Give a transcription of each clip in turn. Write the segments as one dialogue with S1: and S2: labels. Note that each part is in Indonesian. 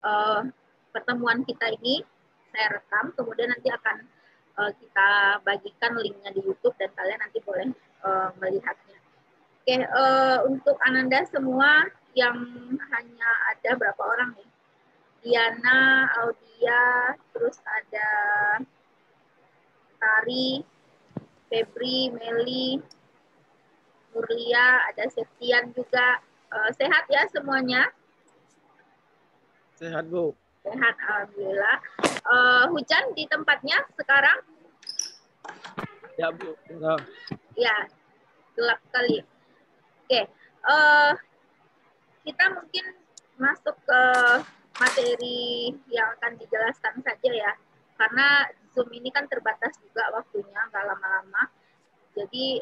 S1: uh, pertemuan kita ini saya rekam, kemudian nanti akan kita bagikan linknya di YouTube dan kalian nanti boleh melihatnya. Oke, untuk Ananda semua yang hanya ada berapa orang nih? Diana, Audia, terus ada Tari, Febri, Meli, Nurlia, ada Septian juga. Sehat ya semuanya?
S2: Sehat, Bu.
S1: Sehat, alhamdulillah. Hujan di tempatnya sekarang?
S2: Ya, Bu. Enggak.
S1: Ya, gelap sekali. Oke, kita mungkin masuk ke materi yang akan dijelaskan saja ya. Karena Zoom ini kan terbatas juga waktunya, nggak lama-lama. Jadi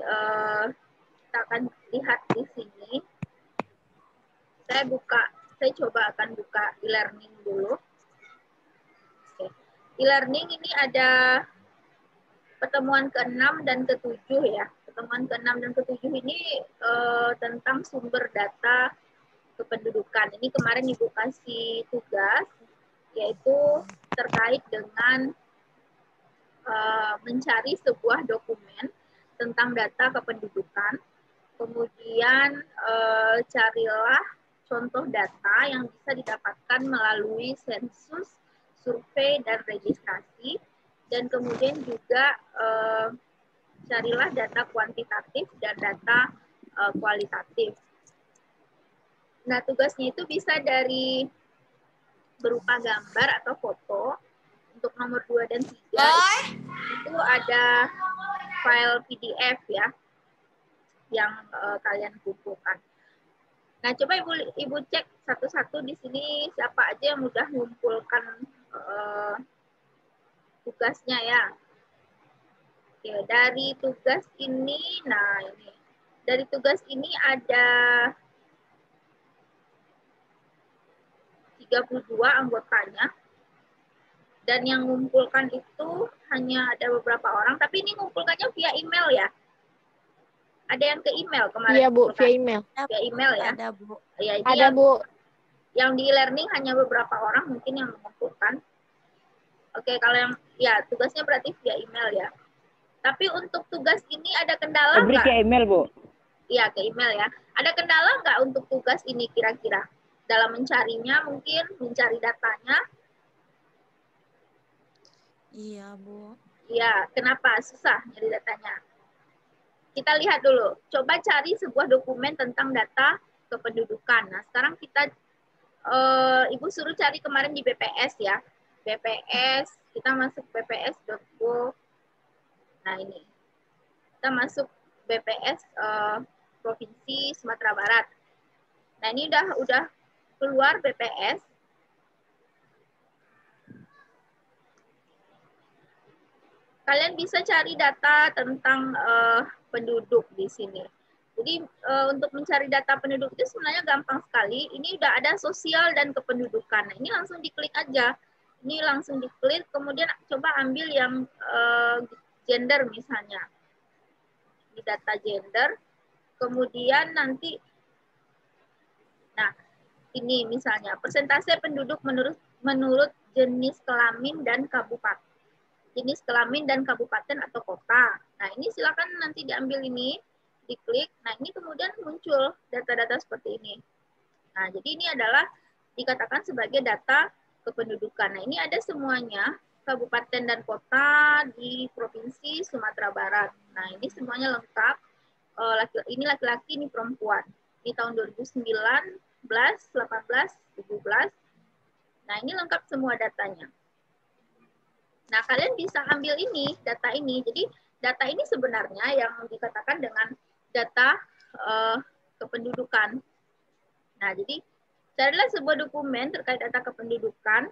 S1: kita akan lihat di sini. Saya coba akan buka e-learning dulu. Oke. E-learning ini ada pertemuan ke-6 dan ke-7 ya. Pertemuan ke-6 dan ke-7 ini tentang sumber data kependudukan. Ini kemarin Ibu kasih tugas, yaitu terkait dengan mencari sebuah dokumen tentang data kependudukan. Kemudian carilah contoh data yang bisa didapatkan melalui sensus, survei, dan registrasi. Dan kemudian juga carilah data kuantitatif dan data kualitatif. Nah, tugasnya itu bisa dari berupa gambar atau foto. Untuk nomor 2 dan 3 itu ada file PDF ya yang kalian kumpulkan. Nah, coba Ibu cek satu-satu di sini siapa aja yang mudah mengumpulkan tugasnya ya. Oke, dari tugas ini, nah ini. Dari tugas ini ada 32 anggotanya. Dan yang mengumpulkan itu hanya ada beberapa orang, tapi ini mengumpulkannya via email ya. Ada yang ke email kemarin?
S3: Iya, Bu, via email.
S1: Via email ya?
S4: Ada, Bu.
S1: Ya, ini
S3: ada, Bu.
S1: Yang di e-learning hanya beberapa orang mungkin yang mengumpulkan. Oke, kalau yang, ya tugasnya berarti via email ya. Tapi untuk tugas ini ada kendala nggak?
S5: Ke email, Bu.
S1: Iya, ke email ya. Ada kendala nggak untuk tugas ini kira-kira? Dalam mencarinya mungkin, mencari datanya?
S4: Iya, Bu.
S1: Iya, kenapa? Susah nyari datanya. Kita lihat dulu. Coba cari sebuah dokumen tentang data kependudukan. Nah, sekarang kita, Ibu suruh cari kemarin di BPS ya. BPS, kita masuk bps.go. Nah, ini. Kita masuk BPS Provinsi Sumatera Barat. Nah, ini udah keluar BPS. Kalian bisa cari data tentang penduduk di sini. Jadi untuk mencari data penduduk itu sebenarnya gampang sekali. Ini udah ada sosial dan kependudukan. Nah, ini langsung diklik aja. Ini langsung diklik, kemudian coba ambil yang gender misalnya. Di data gender. Kemudian nanti, nah ini misalnya persentase penduduk menurut jenis kelamin dan kabupaten. Jenis kelamin dan kabupaten atau kota. Nah, ini silakan nanti diambil ini, diklik. Nah, ini kemudian muncul data-data seperti ini. Nah, jadi ini adalah dikatakan sebagai data kependudukan. Nah, ini ada semuanya, kabupaten dan kota di Provinsi Sumatera Barat. Nah, ini semuanya lengkap. Ini laki-laki, ini perempuan. Di tahun 2019, 18, 17. Nah, ini lengkap semua datanya. Nah, kalian bisa ambil ini, data ini. Jadi, data ini sebenarnya yang dikatakan dengan data kependudukan. Nah, jadi, carilah sebuah dokumen terkait data kependudukan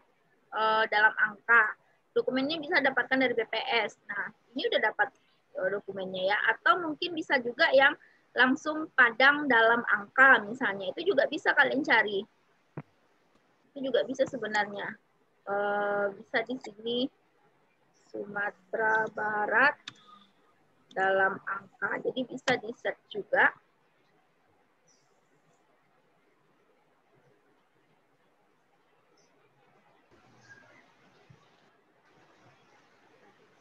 S1: dalam angka. Dokumennya bisa dapatkan dari BPS. Nah, ini udah dapat dokumennya ya. Atau mungkin bisa juga yang langsung padang dalam angka misalnya. Itu juga bisa kalian cari. Itu juga bisa sebenarnya. Bisa di sini. Sumatera Barat dalam angka. Jadi bisa di-search juga.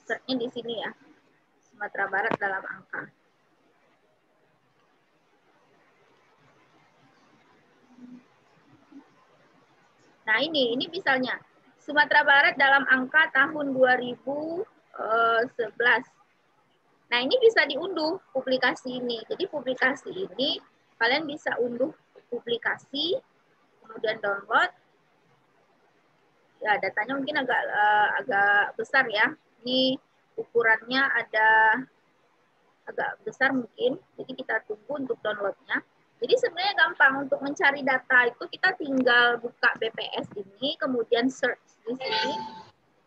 S1: Search-nya di sini ya. Sumatera Barat dalam angka. Nah, ini misalnya Sumatera Barat dalam angka tahun 2011. Nah, ini bisa diunduh publikasi ini. Jadi publikasi ini kalian bisa unduh publikasi, kemudian download. Ya, datanya mungkin agak besar ya. Ini ukurannya agak besar mungkin. Jadi kita tunggu untuk downloadnya. Jadi sebenarnya gampang untuk mencari data itu kita tinggal buka BPS ini, kemudian search di sini,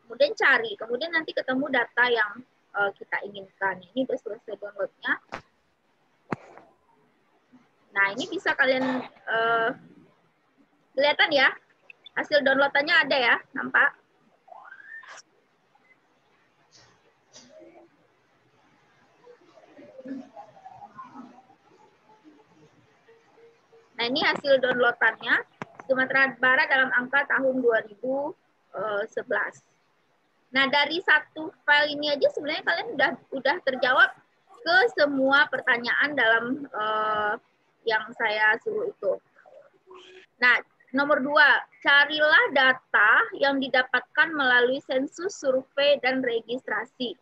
S1: kemudian cari, kemudian nanti ketemu data yang kita inginkan. Ini sudah selesai downloadnya. Nah, ini bisa kalian kelihatan ya, hasil downloadannya ada ya, nampak? Nah, ini hasil downloadannya Sumatera Barat dalam angka tahun 2011. Nah, dari satu file ini aja sebenarnya kalian udah terjawab ke semua pertanyaan dalam yang saya suruh itu. Nah, nomor 2, carilah data yang didapatkan melalui sensus, survei, dan registrasi.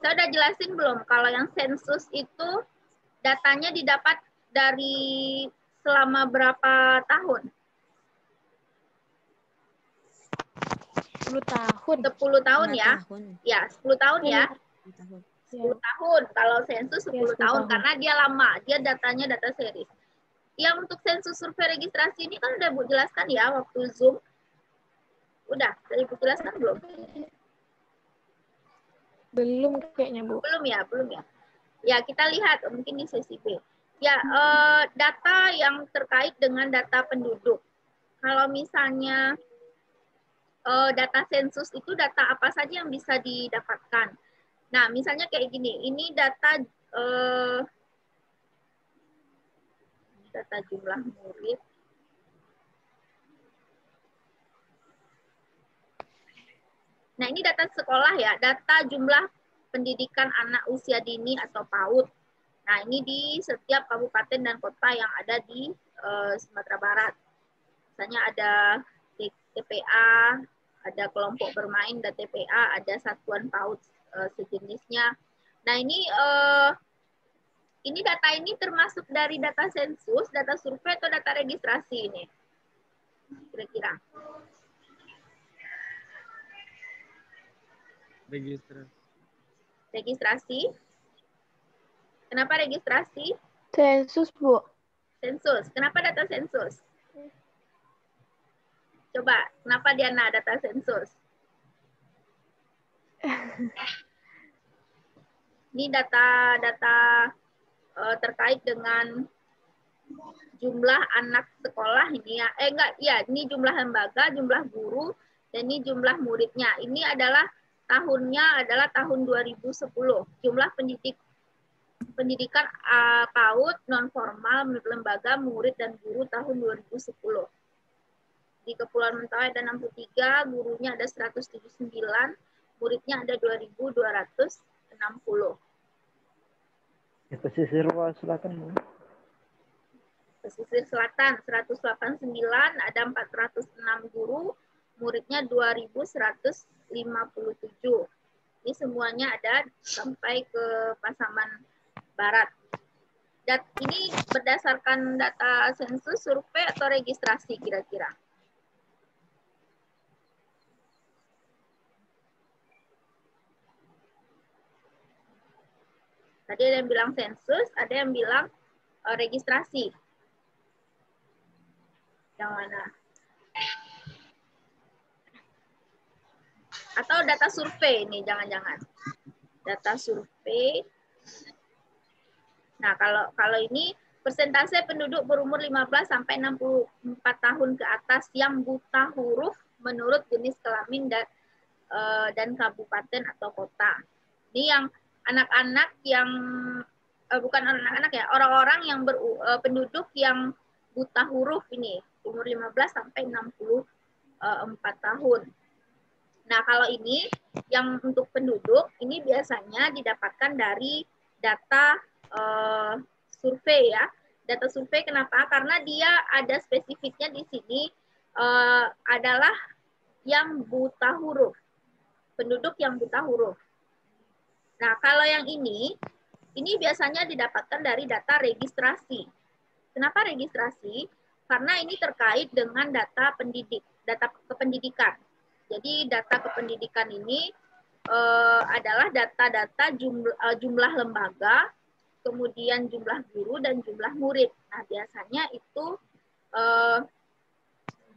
S1: Saya udah jelasin belum kalau yang sensus itu datanya didapat dari selama berapa tahun?
S3: 10 tahun.
S1: 10 tahun ya.
S4: Tahun.
S1: Ya, 10 tahun ya. 10 tahun. Kalau sensus 10 tahun karena dia lama, dia datanya data series. Yang untuk sensus survei registrasi ini kan udah Bu jelaskan ya waktu Zoom. Udah Ibu jelaskan belum?
S3: Belum kayaknya, Bu.
S1: Belum ya. Ya, kita lihat mungkin di sesi B. Ya, data yang terkait dengan data penduduk. Kalau misalnya data sensus itu data apa saja yang bisa didapatkan. Nah, misalnya kayak gini, ini data jumlah murid. Nah, ini data sekolah ya, data jumlah pendidikan anak usia dini atau PAUD. Nah, ini di setiap kabupaten dan kota yang ada di Sumatera Barat. Misalnya ada TPA, ada kelompok bermain, ada TPA, ada satuan PAUD sejenisnya. Nah, ini data ini termasuk dari data sensus, data survei, atau data registrasi ini? Kira-kira. Registrasi. Kenapa registrasi?
S3: Sensus, Bu.
S1: Sensus. Kenapa data sensus? Coba, kenapa Diana data sensus? Ini data terkait dengan jumlah anak sekolah ini ya. Ini jumlah lembaga, jumlah guru, dan ini jumlah muridnya. Ini adalah tahunnya adalah tahun 2010. Jumlah pendidikan PAUD, non formal, lembaga, murid, dan guru tahun 2010. Di Kepulauan Mentawai ada 63, gurunya ada 179, muridnya ada 2.260.
S2: Ya, pesisir selatan.
S1: Pesisir selatan 189, ada 406 guru, muridnya 2.157. Ini semuanya ada sampai ke Pasaman Barat. Ini berdasarkan data sensus, survei, atau registrasi kira-kira? Tadi ada yang bilang sensus, ada yang bilang registrasi. Yang mana? Atau data survei ini, jangan-jangan. Data survei. Nah, kalau ini persentase penduduk berumur 15 sampai 64 tahun ke atas yang buta huruf menurut jenis kelamin dan kabupaten atau kota. Ini yang anak-anak yang bukan anak-anak ya, orang-orang yang penduduk yang buta huruf ini umur 15 sampai 64 tahun. Nah, kalau ini yang untuk penduduk, ini biasanya didapatkan dari data survei ya. Data survei kenapa? Karena dia ada spesifiknya di sini adalah yang buta huruf. Penduduk yang buta huruf. Nah, kalau yang ini biasanya didapatkan dari data registrasi. Kenapa registrasi? Karena ini terkait dengan data kependidikan. Jadi data kependidikan ini adalah data-data jumlah lembaga, kemudian jumlah guru dan jumlah murid. Nah, biasanya itu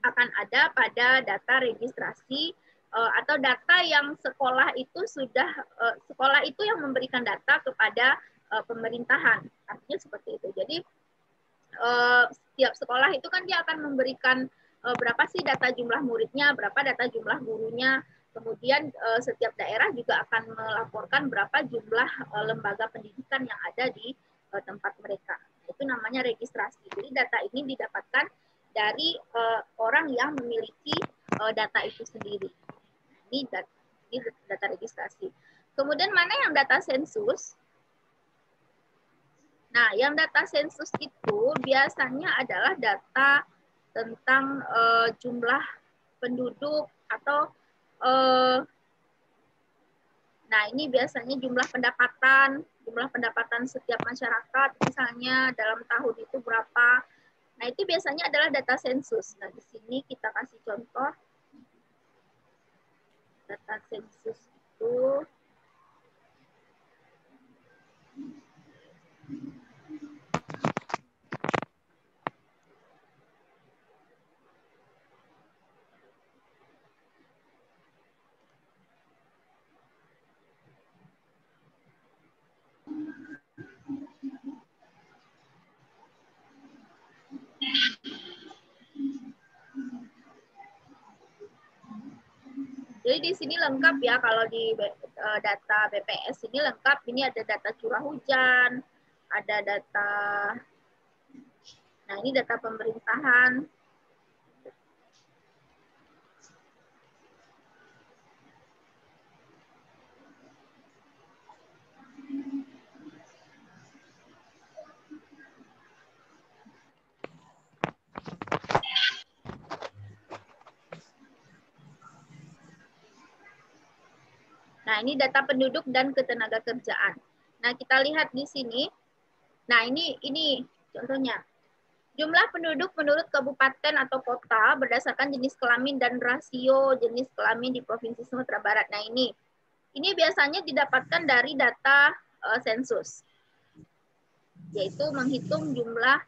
S1: akan ada pada data registrasi atau data yang sekolah itu sekolah itu yang memberikan data kepada pemerintahan. Artinya seperti itu. Jadi setiap sekolah itu kan dia akan memberikan berapa sih data jumlah muridnya, berapa data jumlah gurunya, kemudian setiap daerah juga akan melaporkan berapa jumlah lembaga pendidikan yang ada di tempat mereka. Itu namanya registrasi. Jadi data ini didapatkan dari orang yang memiliki data itu sendiri. Ini data registrasi. Kemudian mana yang data sensus? Nah, yang data sensus itu biasanya adalah data tentang jumlah penduduk atau nah ini biasanya jumlah pendapatan setiap masyarakat misalnya dalam tahun itu berapa. Nah, itu biasanya adalah data sensus. Nah, di sini kita kasih contoh data sensus itu jadi di sini lengkap ya, kalau di data BPS ini lengkap. Ini ada data curah hujan, ada data, nah ini data pemerintahan. Nah, ini data penduduk dan ketenagakerjaan. Nah, kita lihat di sini. Nah, ini contohnya. Jumlah penduduk menurut kabupaten atau kota berdasarkan jenis kelamin dan rasio jenis kelamin di Provinsi Sumatera Barat. Nah, ini biasanya didapatkan dari data sensus, yaitu menghitung jumlah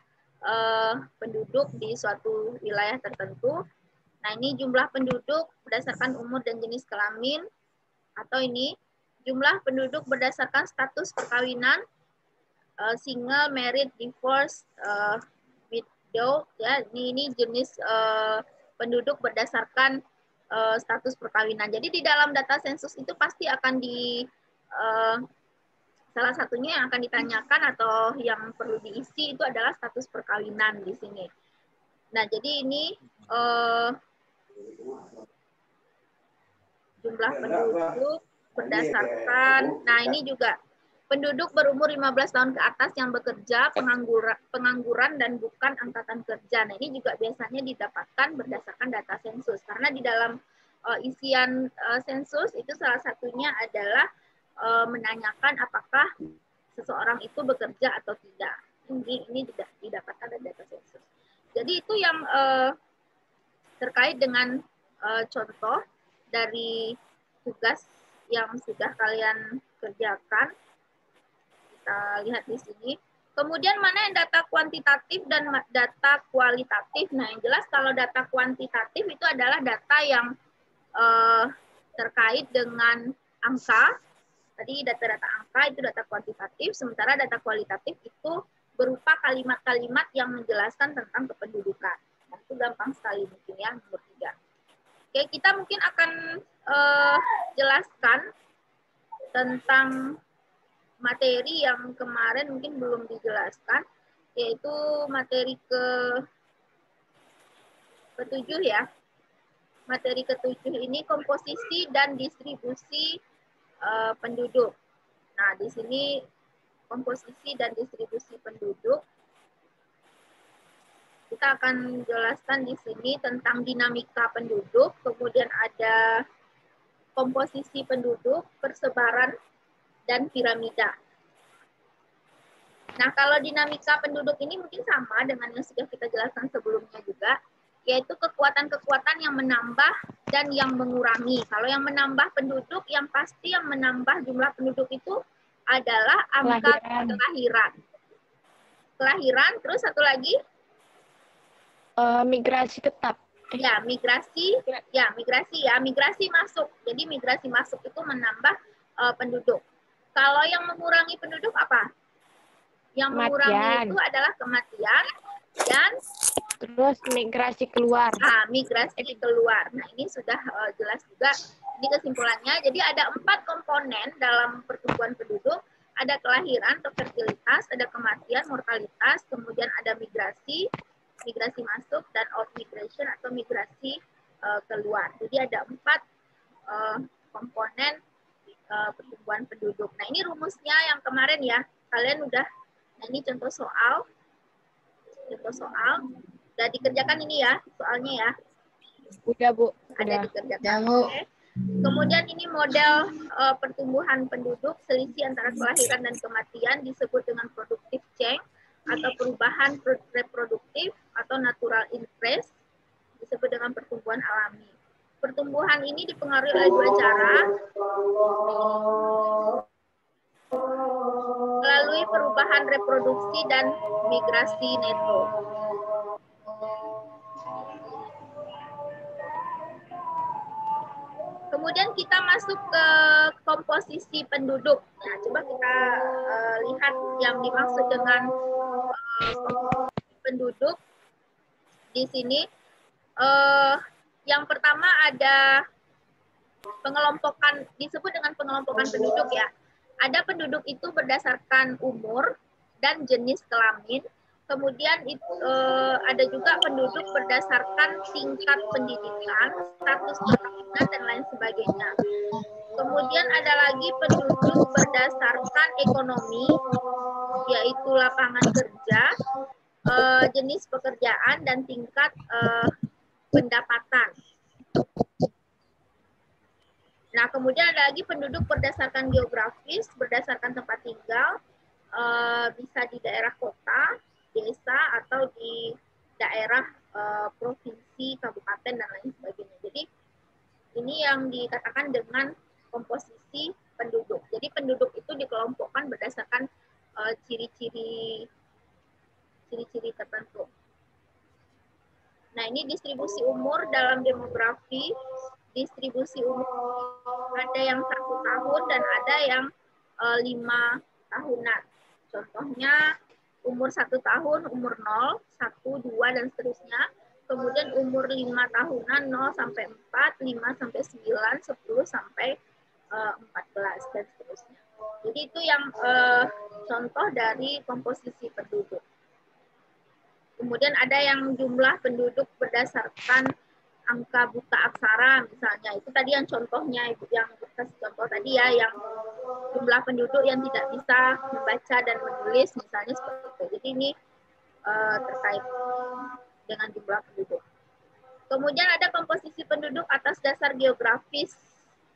S1: penduduk di suatu wilayah tertentu. Nah, ini jumlah penduduk berdasarkan umur dan jenis kelamin. Atau ini jumlah penduduk berdasarkan status perkawinan, single, married, divorce, widow, ya. Ini jenis penduduk berdasarkan status perkawinan. Jadi di dalam data sensus itu pasti akan salah satunya yang akan ditanyakan atau yang perlu diisi itu adalah status perkawinan di sini. Nah, jadi ini jumlah penduduk berdasarkan, nah ini juga penduduk berumur 15 tahun ke atas yang bekerja, pengangguran dan bukan angkatan kerja. Nah, ini juga biasanya didapatkan berdasarkan data sensus. Karena di dalam isian sensus itu salah satunya adalah menanyakan apakah seseorang itu bekerja atau tidak. Ini didapatkan dari data sensus. Jadi itu yang terkait dengan contoh dari tugas yang sudah kalian kerjakan. Kita lihat di sini. Kemudian mana yang data kuantitatif dan data kualitatif. Nah, yang jelas kalau data kuantitatif itu adalah data yang terkait dengan angka. Tadi data-data angka itu data kuantitatif, sementara data kualitatif itu berupa kalimat-kalimat yang menjelaskan tentang kependudukan. Nah, itu gampang sekali mungkin ya, nomor 3. Oke, kita mungkin akan jelaskan tentang materi yang kemarin mungkin belum dijelaskan, yaitu materi ke-7 ya. materi ketujuh ini komposisi dan distribusi penduduk. Nah, di sini komposisi dan distribusi penduduk. Kita akan jelaskan di sini tentang dinamika penduduk, kemudian ada komposisi penduduk, persebaran, dan piramida. Nah, kalau dinamika penduduk ini mungkin sama dengan yang sudah kita jelaskan sebelumnya juga, yaitu kekuatan-kekuatan yang menambah dan yang mengurangi. Kalau yang menambah penduduk, yang pasti yang menambah jumlah penduduk itu adalah angka kelahiran. Terus satu lagi?
S3: Migrasi tetap.
S1: Ya, migrasi masuk. Jadi migrasi masuk itu menambah penduduk. Kalau yang mengurangi penduduk apa? Yang mengurangi itu adalah kematian dan
S3: terus migrasi keluar.
S1: Migrasi keluar. Nah, ini sudah jelas juga. Ini kesimpulannya. Jadi ada 4 komponen dalam pertumbuhan penduduk. Ada kelahiran atau fertilitas, ada kematian, mortalitas, kemudian ada migrasi masuk, dan out-migration atau migrasi keluar. Jadi ada 4 komponen pertumbuhan penduduk. Nah, ini rumusnya yang kemarin ya. Kalian udah, nah ini contoh soal. Udah dikerjakan ini ya, soalnya ya.
S3: Udah, Bu.
S1: Ada dikerjakan. Okay. Kemudian ini model pertumbuhan penduduk, selisih antara kelahiran dan kematian disebut dengan productive change atau perubahan reproduktif atau natural increase disebut dengan pertumbuhan alami. Pertumbuhan ini dipengaruhi oleh 2 cara. Melalui perubahan reproduksi dan migrasi neto. Kemudian kita masuk ke komposisi penduduk. Nah, coba kita lihat yang dimaksud dengan komposisi penduduk di sini. Yang pertama ada pengelompokan, disebut dengan pengelompokan penduduk ya. Ada penduduk itu berdasarkan umur dan jenis kelamin. Kemudian ada juga penduduk berdasarkan tingkat pendidikan, status keturunan, dan lain sebagainya. Kemudian ada lagi penduduk berdasarkan ekonomi, yaitu lapangan kerja, jenis pekerjaan, dan tingkat pendapatan. Nah, kemudian ada lagi penduduk berdasarkan geografis, berdasarkan tempat tinggal, bisa di daerah kota, desa, atau di daerah provinsi, kabupaten, dan lain sebagainya. Jadi, ini yang dikatakan dengan komposisi penduduk. Jadi, penduduk itu dikelompokkan berdasarkan ciri-ciri tertentu. Nah, ini distribusi umur dalam demografi. Distribusi umur ada yang 1 tahun dan ada yang 5 tahunan. Contohnya umur 1 tahun, umur 0, 1, 2, dan seterusnya. Kemudian umur 5 tahunan 0 sampai 4, 5 sampai 9, 10 sampai 14, dan seterusnya. Jadi itu yang contoh dari komposisi penduduk. Kemudian ada yang jumlah penduduk berdasarkan angka buta aksara misalnya. Itu tadi yang contohnya, Ibu yang kasih contoh tadi ya, yang jumlah penduduk yang tidak bisa membaca dan menulis misalnya seperti itu. Jadi ini terkait dengan jumlah penduduk. Kemudian ada komposisi penduduk atas dasar geografis.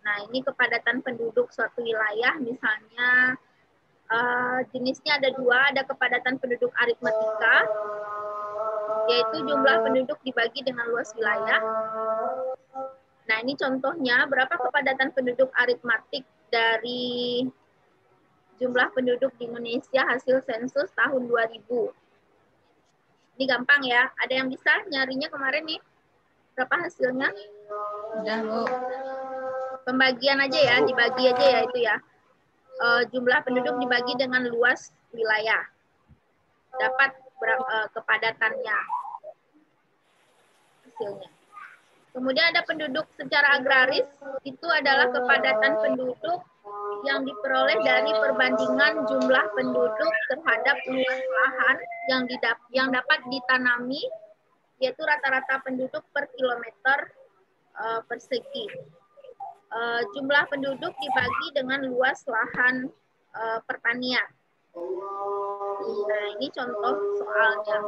S1: Nah, ini kepadatan penduduk suatu wilayah misalnya jenisnya ada 2, ada kepadatan penduduk aritmetika, yaitu jumlah penduduk dibagi dengan luas wilayah. Nah, ini contohnya berapa kepadatan penduduk aritmatik dari jumlah penduduk di Indonesia hasil sensus tahun 2000. Ini gampang ya, ada yang bisa nyarinya kemarin nih? Berapa hasilnya?
S4: Udah, Bu.
S1: Pembagian aja ya, dibagi aja ya itu ya. Jumlah penduduk dibagi dengan luas wilayah. Dapat kepadatannya hasilnya. Kemudian ada penduduk secara agraris, itu adalah kepadatan penduduk yang diperoleh dari perbandingan jumlah penduduk terhadap luas lahan yang dapat ditanami, yaitu rata-rata penduduk per kilometer persegi. Jumlah penduduk dibagi dengan luas lahan pertanian. Nah, ini contoh soalnya.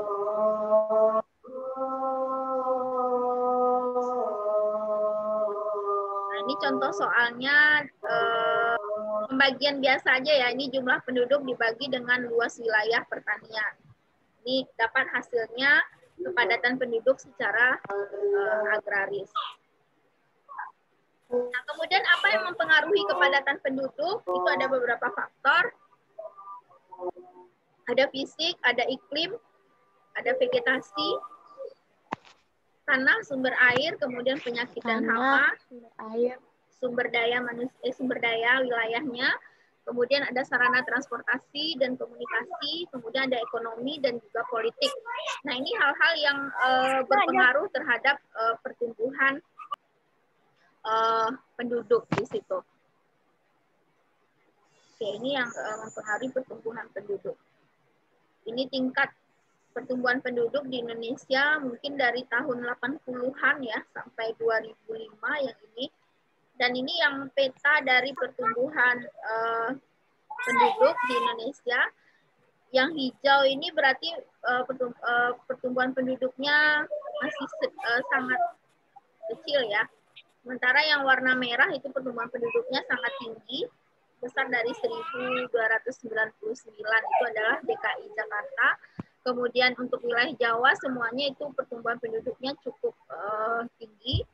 S1: Nah, ini contoh soalnya pembagian biasa aja ya. Ini jumlah penduduk dibagi dengan luas wilayah pertanian. Ini dapat hasilnya kepadatan penduduk secara agraris. Nah, kemudian apa yang mempengaruhi kepadatan penduduk? Itu ada beberapa faktor. Ada fisik, ada iklim, ada vegetasi, tanah, sumber air, kemudian penyakit dan hama,
S3: sumber air,
S1: sumber daya wilayahnya, kemudian ada sarana transportasi dan komunikasi, kemudian ada ekonomi dan juga politik. Nah, ini hal-hal yang berpengaruh terhadap pertumbuhan penduduk di situ. Oke, ini yang mempengaruhi pertumbuhan penduduk. Ini tingkat pertumbuhan penduduk di Indonesia mungkin dari tahun 80-an ya sampai 2005 yang ini. Dan ini yang peta dari pertumbuhan penduduk di Indonesia. Yang hijau ini berarti pertumbuhan penduduknya masih sangat kecil ya. Sementara yang warna merah itu pertumbuhan penduduknya sangat tinggi, besar dari 1.299 itu adalah DKI Jakarta. Kemudian untuk wilayah Jawa semuanya itu pertumbuhan penduduknya cukup tinggi.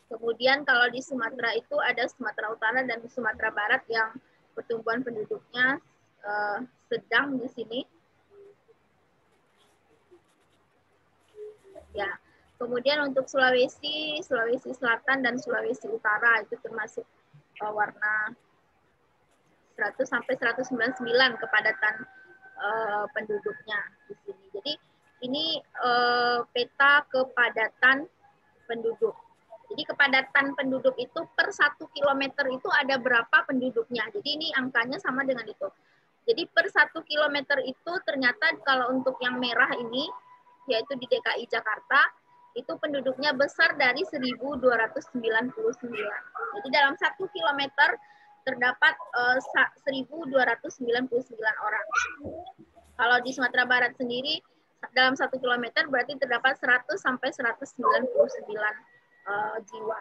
S1: Kemudian kalau di Sumatera itu ada Sumatera Utara dan Sumatera Barat yang pertumbuhan penduduknya sedang di sini. Ya. Kemudian untuk Sulawesi Selatan dan Sulawesi Utara itu termasuk warna 100 sampai 199 kepadatan penduduknya di sini. Jadi ini peta kepadatan penduduk. Jadi kepadatan penduduk itu per 1 kilometer itu ada berapa penduduknya. Jadi ini angkanya sama dengan itu. Jadi per 1 kilometer itu ternyata kalau untuk yang merah ini, yaitu di DKI Jakarta, itu penduduknya besar dari 1.299. Jadi dalam 1 kilometer terdapat 1.299 orang. Kalau di Sumatera Barat sendiri, dalam 1 kilometer berarti terdapat 100 sampai 199 jiwa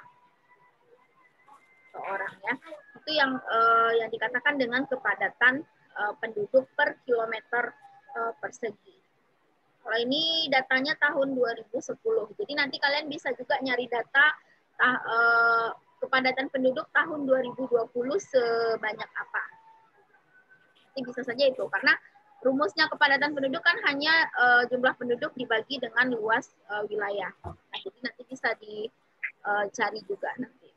S1: seorang ya. Itu yang dikatakan dengan kepadatan penduduk per kilometer persegi. Kalau ini datanya tahun 2010. Jadi nanti kalian bisa juga nyari data kepadatan penduduk tahun 2020 sebanyak apa. Jadi bisa saja itu karena rumusnya kepadatan penduduk kan hanya jumlah penduduk dibagi dengan luas wilayah. Nah, jadi nanti bisa dicari juga nanti.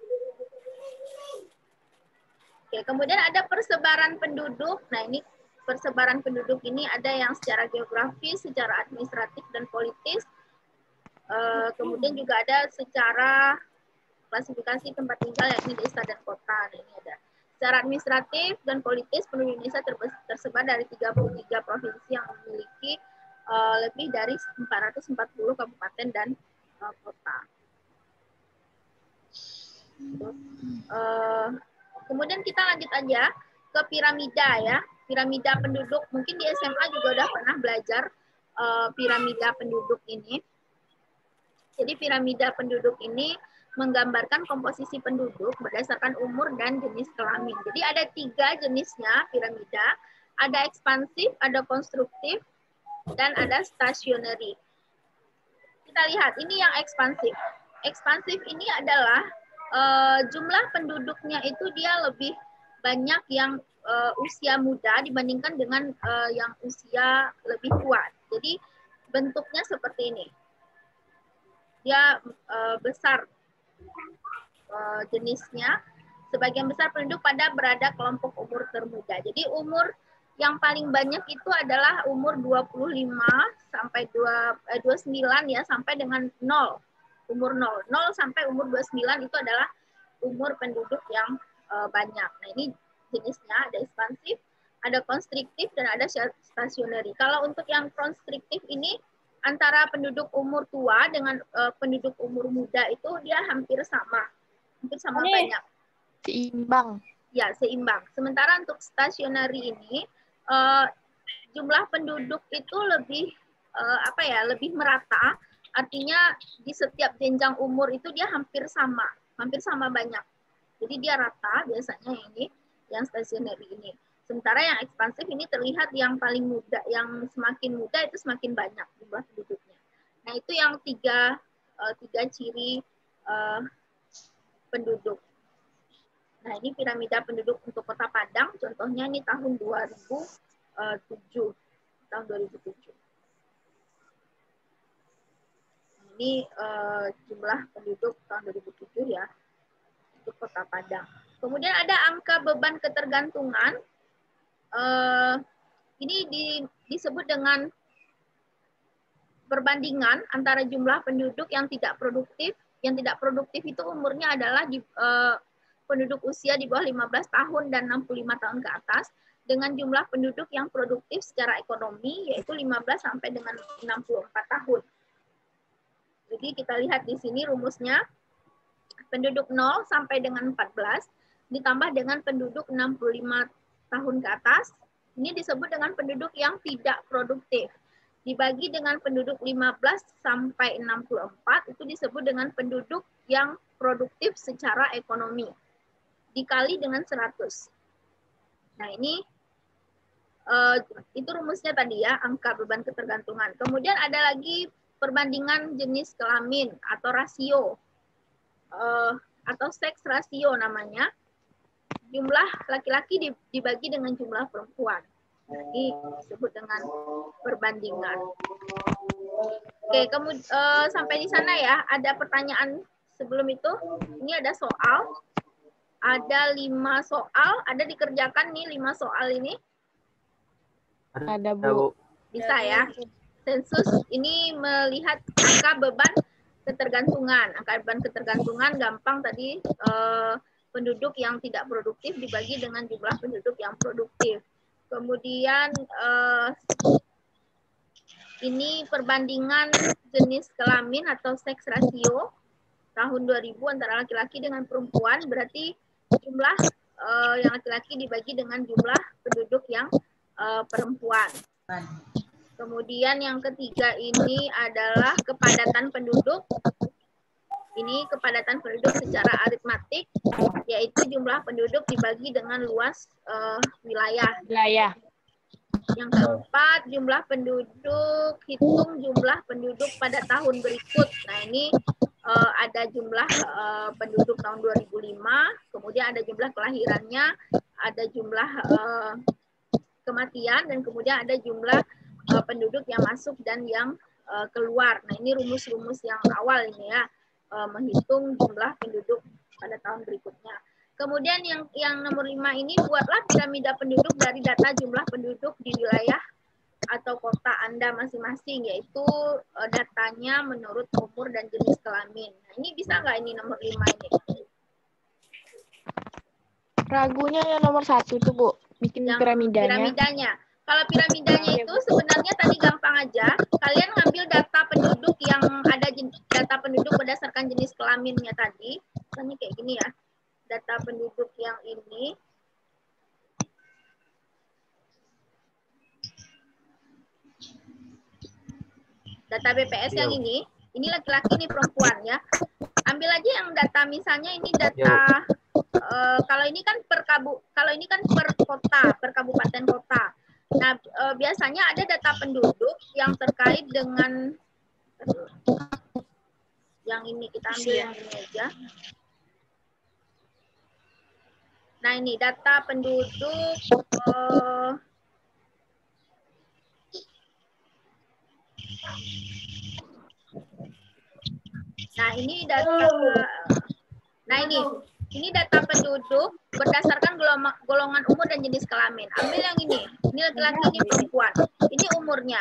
S1: Oke, kemudian ada persebaran penduduk. Nah, ini persebaran penduduk ini ada yang secara geografis, secara administratif dan politis. Kemudian juga ada secara klasifikasi tempat tinggal yakni desa dan kota. Nah, ini ada. Secara administratif dan politis penduduk Indonesia tersebar dari 33 provinsi yang memiliki lebih dari 440 kabupaten dan kota. Kemudian kita lanjut aja ke piramida ya. Piramida penduduk, mungkin di SMA juga udah pernah belajar piramida penduduk ini. Jadi piramida penduduk ini menggambarkan komposisi penduduk berdasarkan umur dan jenis kelamin. Jadi ada 3 jenisnya piramida, ada ekspansif, ada konstruktif, dan ada stationary. Kita lihat, ini yang ekspansif. Ekspansif ini adalah jumlah penduduknya itu dia lebih banyak yang usia muda dibandingkan dengan yang usia lebih tua. Jadi bentuknya seperti ini. Dia besar jenisnya. Sebagian besar penduduk pada berada kelompok umur termuda. Jadi umur yang paling banyak itu adalah umur 25 sampai 29 ya, sampai dengan 0. Umur 0. 0 sampai umur 29 itu adalah umur penduduk yang banyak. Nah, ini jenisnya ada ekspansif, ada konstriktif, dan ada stationary. Kalau untuk yang konstriktif ini antara penduduk umur tua dengan penduduk umur muda itu dia hampir sama banyak.
S3: Seimbang.
S1: Ya, seimbang. Sementara untuk stationary ini jumlah penduduk itu lebih lebih merata. Artinya di setiap jenjang umur itu dia hampir sama banyak. Jadi dia rata biasanya ini yang stationary ini. Sementara yang ekspansif ini terlihat yang paling muda, yang semakin muda itu semakin banyak jumlah penduduknya. Nah itu yang tiga ciri penduduk. Nah ini piramida penduduk untuk Kota Padang, contohnya ini tahun 2007. Tahun 2007. Ini jumlah penduduk tahun 2007 ya, untuk Kota Padang. Kemudian ada angka beban ketergantungan. Ini disebut dengan perbandingan antara jumlah penduduk yang tidak produktif. Yang tidak produktif itu umurnya adalah penduduk usia di bawah 15 tahun dan 65 tahun ke atas, dengan jumlah penduduk yang produktif secara ekonomi, yaitu 15 sampai dengan 64 tahun. Jadi kita lihat di sini rumusnya, penduduk 0 sampai dengan 14, ditambah dengan penduduk 65 tahun ke atas, ini disebut dengan penduduk yang tidak produktif. Dibagi dengan penduduk 15 sampai 64, itu disebut dengan penduduk yang produktif secara ekonomi. Dikali dengan 100. Nah ini, itu rumusnya tadi ya, angka beban ketergantungan. Kemudian ada lagi perbandingan jenis kelamin atau rasio, atau seks rasio namanya. Jumlah laki-laki dibagi dengan jumlah perempuan. Ini disebut dengan perbandingan. Oke, kemudian sampai di sana ya. Ada pertanyaan sebelum itu? Ini ada soal. Ada 5 soal. Ada dikerjakan nih 5 soal ini?
S3: Ada, Bu.
S1: Bisa ya. Sensus ini melihat angka beban ketergantungan. Angka beban ketergantungan gampang tadi, penduduk yang tidak produktif dibagi dengan jumlah penduduk yang produktif. Kemudian ini perbandingan jenis kelamin atau seks rasio tahun 2000 antara laki-laki dengan perempuan, berarti jumlah yang laki-laki dibagi dengan jumlah penduduk yang perempuan. Kemudian yang ketiga ini adalah kepadatan penduduk. Ini kepadatan penduduk secara aritmatik, yaitu jumlah penduduk dibagi dengan luas wilayah. Yang keempat, jumlah penduduk, hitung jumlah penduduk pada tahun berikut. Nah ini ada jumlah penduduk tahun 2005, kemudian ada jumlah kelahirannya, ada jumlah kematian, dan kemudian ada jumlah penduduk yang masuk dan yang keluar. Nah ini rumus-rumus yang awal ini ya. Menghitung jumlah penduduk pada tahun berikutnya. Kemudian yang nomor 5 ini, buatlah piramida penduduk dari data jumlah penduduk di wilayah atau kota Anda masing-masing, yaitu datanya menurut umur dan jenis kelamin. Nah, ini bisa nggak ini nomor 5 ini?
S3: Ragunya yang nomor 1 tuh, Bu. Bikin piramidanya.
S1: Kalau piramidanya itu sebenarnya tadi gampang aja. Kalian ngambil data penduduk yang ada data penduduk berdasarkan jenis kelaminnya tadi. Misalnya kayak gini ya. Data penduduk yang ini. Data BPS yang ini laki-laki, ini perempuan ya. Ambil aja yang data, misalnya ini data kalau ini kan per kota, per kabupaten kota. Nah, biasanya ada data penduduk yang terkait dengan yang ini, kita ambil yang ini aja. Nah, ini data penduduk nah, ini data ini data penduduk berdasarkan golongan umur dan jenis kelamin. Ambil yang ini laki-laki, ini perempuan. Ini umurnya.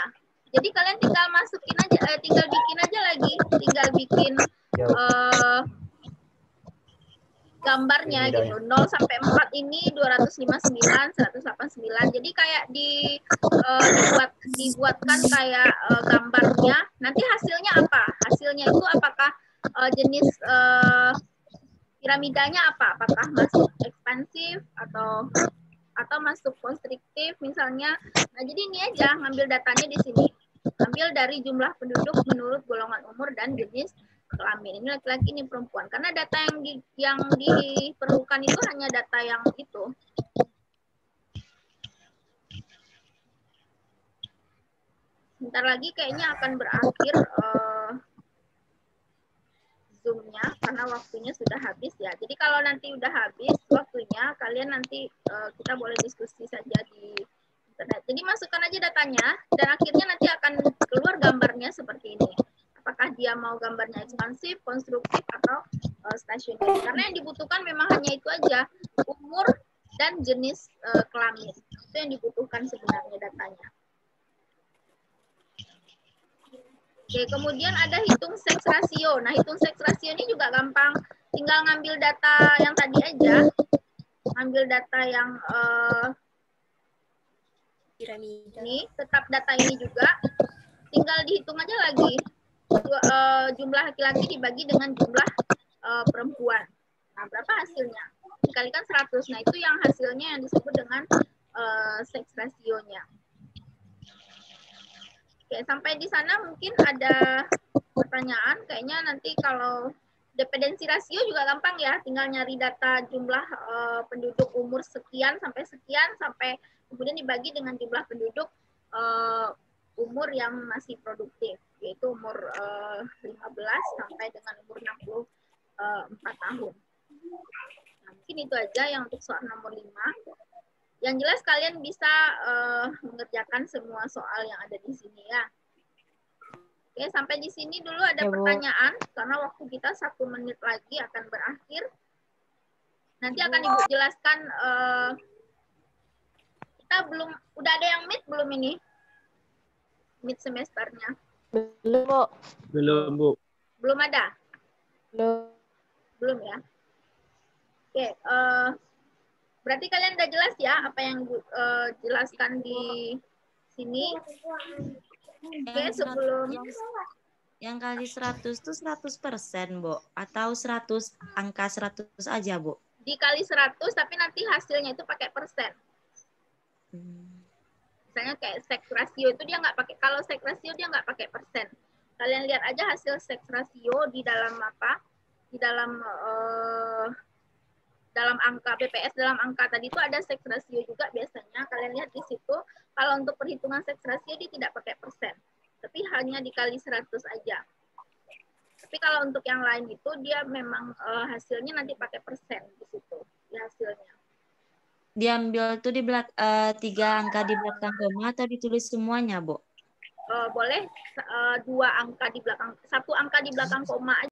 S1: Jadi kalian tinggal masukin aja, tinggal bikin aja lagi, tinggal bikin gambarnya gitu. 0 sampai 4 ini 259, 189. Jadi kayak dibuatkan kayak gambarnya. Nanti hasilnya apa? Hasilnya itu apakah jenis piramidanya apa? Apakah masuk ekspansif atau masuk konstriktif misalnya. Nah, jadi ini aja ngambil datanya di sini. Ambil dari jumlah penduduk menurut golongan umur dan jenis kelamin. Ini laki-laki, ini perempuan. Karena data yang diperlukan itu hanya data yang itu. Bentar lagi kayaknya akan berakhir Zoom-nya karena waktunya sudah habis ya. Jadi kalau nanti udah habis waktunya, kalian nanti kita boleh diskusi saja di internet. Jadi masukkan aja datanya dan akhirnya nanti akan keluar gambarnya seperti ini. Apakah dia mau gambarnya ekspansif, konstruktif, atau stasioner. Karena yang dibutuhkan memang hanya itu aja, umur dan jenis kelamin. Itu yang dibutuhkan sebenarnya datanya. Oke, kemudian ada hitung seks rasio. Nah, hitung seks rasio ini juga gampang. Tinggal ngambil data yang tadi aja. Ngambil data yang ini, tetap data ini juga. Tinggal dihitung aja lagi. Jumlah laki-laki dibagi dengan jumlah perempuan. Nah, berapa hasilnya? Dikalikan 100. Nah, itu yang hasilnya yang disebut dengan seks rasionya. Oke, sampai di sana mungkin ada pertanyaan. Kayaknya nanti kalau dependensi rasio juga gampang ya. Tinggal nyari data jumlah penduduk umur sekian sampai kemudian dibagi dengan jumlah penduduk umur yang masih produktif, yaitu umur 15 sampai dengan umur 64 tahun. Nah, mungkin itu aja yang untuk soal nomor 5. Yang jelas kalian bisa mengerjakan semua soal yang ada di sini ya. Oke, sampai di sini dulu ada pertanyaan karena waktu kita 1 menit lagi akan berakhir. Nanti akan Ibu jelaskan. Kita belum, udah ada yang meet belum ini? Meet semesternya.
S3: Belum, Bu.
S2: Belum, Bu.
S1: Belum ada?
S3: Belum.
S1: Belum ya. Oke, berarti kalian udah jelas ya apa yang jelaskan di sini. Oke, sebelum
S4: yang kali 100 tuh 100%, Bu, atau 100 angka 100 aja, Bu?
S1: Dikali 100 tapi nanti hasilnya itu pakai persen. Misalnya kayak seks rasio itu dia nggak pakai, kalau seks rasio dia nggak pakai persen. Kalian lihat aja hasil seks rasio di dalam apa? Di dalam dalam angka BPS, dalam angka tadi itu ada seks rasio juga biasanya. Kalian lihat di situ, kalau untuk perhitungan seks rasio dia tidak pakai persen, tapi hanya dikali 100 aja. Tapi kalau untuk yang lain itu dia memang hasilnya nanti pakai persen di situ, di hasilnya.
S4: Diambil tuh di 3 angka di belakang koma atau ditulis semuanya, Bu?
S1: Boleh 2 angka di belakang, 1 angka di belakang koma aja.